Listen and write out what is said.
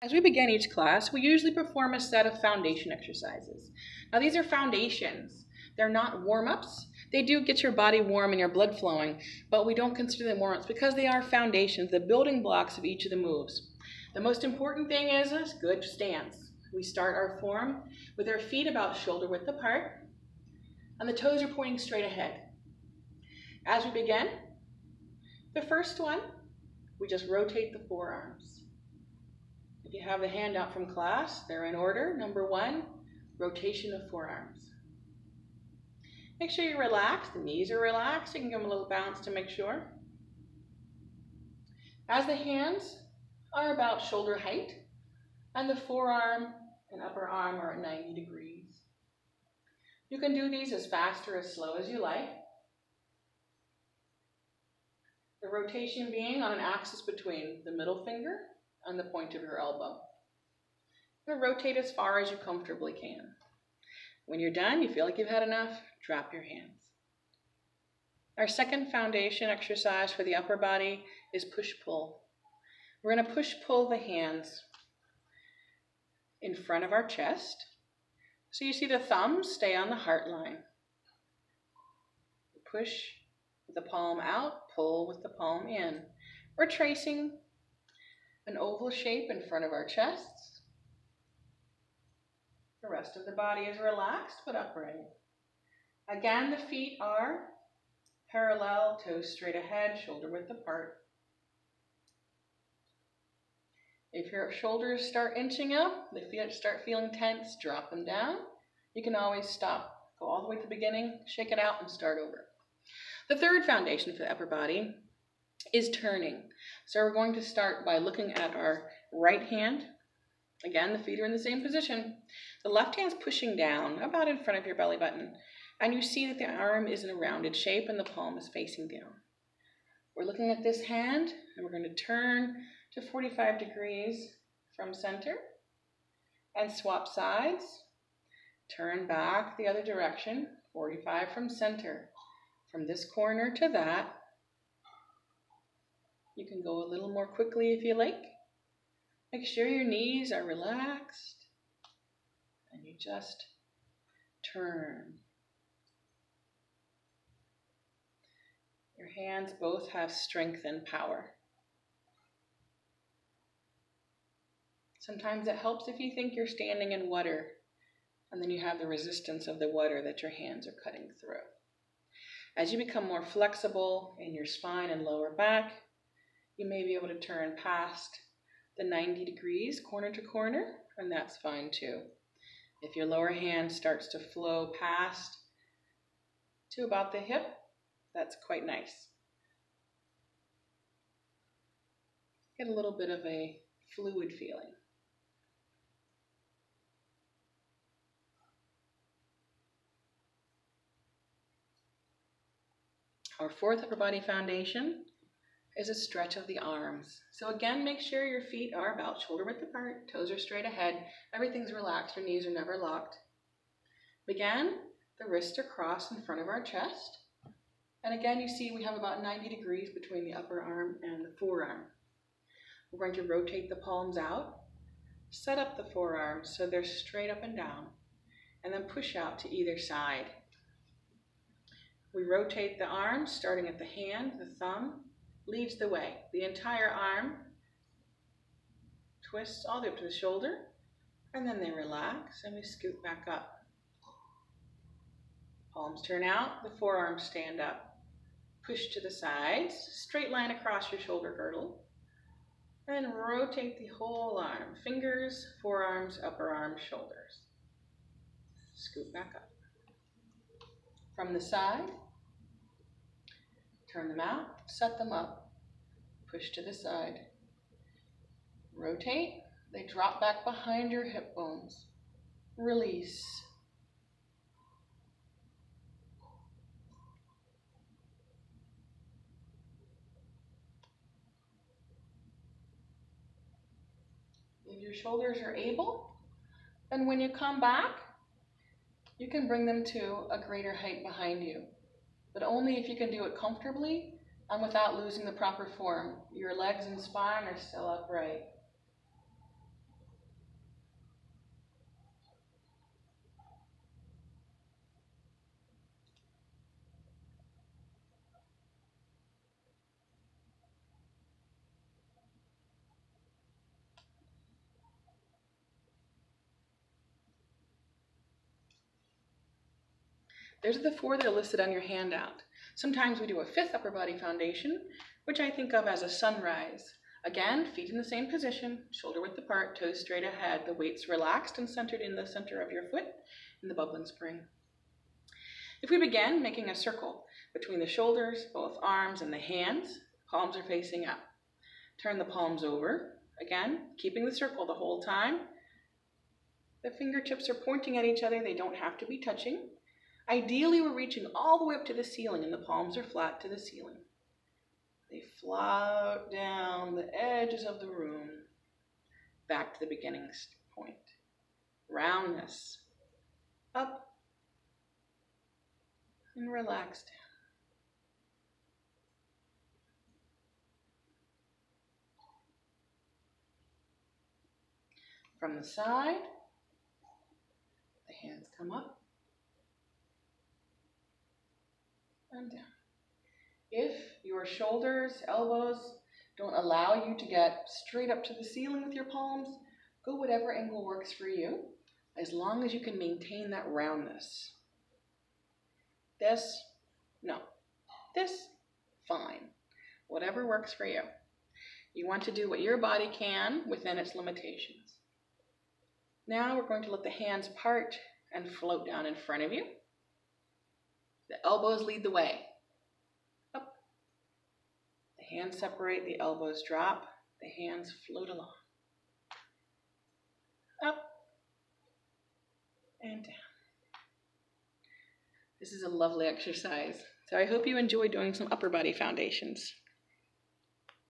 As we begin each class, we usually perform a set of foundation exercises. Now these are foundations. They're not warm-ups. They do get your body warm and your blood flowing, but we don't consider them warm-ups because they are foundations, the building blocks of each of the moves. The most important thing is a good stance. We start our form with our feet about shoulder width apart, and the toes are pointing straight ahead. As we begin, the first one, we just rotate the forearms. If you have the handout from class, they're in order. Number 1, rotation of forearms. Make sure you're relaxed, the knees are relaxed. You can give them a little bounce to make sure. As the hands are about shoulder height, and the forearm and upper arm are at 90 degrees. You can do these as fast or as slow as you like. The rotation being on an axis between the middle finger and the point of your elbow. And rotate as far as you comfortably can. When you're done, you feel like you've had enough, drop your hands. Our second foundation exercise for the upper body is push-pull. We're going to push-pull the hands in front of our chest. So you see the thumbs stay on the heart line. Push with the palm out, pull with the palm in. We're tracing an oval shape in front of our chests. The rest of the body is relaxed but upright. Again, the feet are parallel, toes straight ahead, shoulder width apart. If your shoulders start inching up, they start feeling tense, drop them down. You can always stop, go all the way to the beginning, shake it out, and start over. The third foundation for the upper body is turning. So we're going to start by looking at our right hand. Again, the feet are in the same position. The left hand's pushing down, about in front of your belly button. And you see that the arm is in a rounded shape and the palm is facing down. We're looking at this hand, and we're going to turn to 45 degrees from center and swap sides. Turn back the other direction, 45 from center. From this corner to that. You can go a little more quickly if you like. Make sure your knees are relaxed. And you just turn. Your hands both have strength and power. Sometimes it helps if you think you're standing in water, and then you have the resistance of the water that your hands are cutting through. As you become more flexible in your spine and lower back, you may be able to turn past the 90 degrees, corner to corner, and that's fine too. If your lower hand starts to flow past to about the hip, that's quite nice. Get a little bit of a fluid feeling. Our fourth upper body foundation is a stretch of the arms. So again, make sure your feet are about shoulder width apart, toes are straight ahead, everything's relaxed, your knees are never locked. Again, the wrists are crossed in front of our chest. And again, you see we have about 90 degrees between the upper arm and the forearm. We're going to rotate the palms out, set up the forearms so they're straight up and down, and then push out to either side. We rotate the arms, starting at the hand, the thumb leads the way. The entire arm twists all the way up to the shoulder, and then they relax, and we scoot back up. Palms turn out, the forearms stand up. Push to the sides, straight line across your shoulder girdle, and rotate the whole arm. Fingers, forearms, upper arms, shoulders. Scoot back up. From the side, turn them out, set them up, push to the side. Rotate, they drop back behind your hip bones. Release. If your shoulders are able, then when you come back, you can bring them to a greater height behind you, but only if you can do it comfortably and without losing the proper form. Your legs and spine are still upright. Those are the 4 that are listed on your handout. Sometimes we do a 5th upper body foundation, which I think of as a sunrise. Again, feet in the same position, shoulder width apart, toes straight ahead, the weights relaxed and centered in the center of your foot in the bubbling spring. If we begin making a circle between the shoulders, both arms, and the hands, palms are facing up. Turn the palms over, again, keeping the circle the whole time. The fingertips are pointing at each other, they don't have to be touching. Ideally, we're reaching all the way up to the ceiling and the palms are flat to the ceiling. They float down the edges of the room, back to the beginning point. Roundness, up, and relax down. From the side, the hands come up and down. If your shoulders, elbows don't allow you to get straight up to the ceiling with your palms, go whatever angle works for you, as long as you can maintain that roundness. This, no. This, fine. Whatever works for you. You want to do what your body can within its limitations. Now we're going to let the hands part and float down in front of you. The elbows lead the way. Up. The hands separate, the elbows drop, the hands float along. Up and down. This is a lovely exercise. So I hope you enjoy doing some upper body foundations.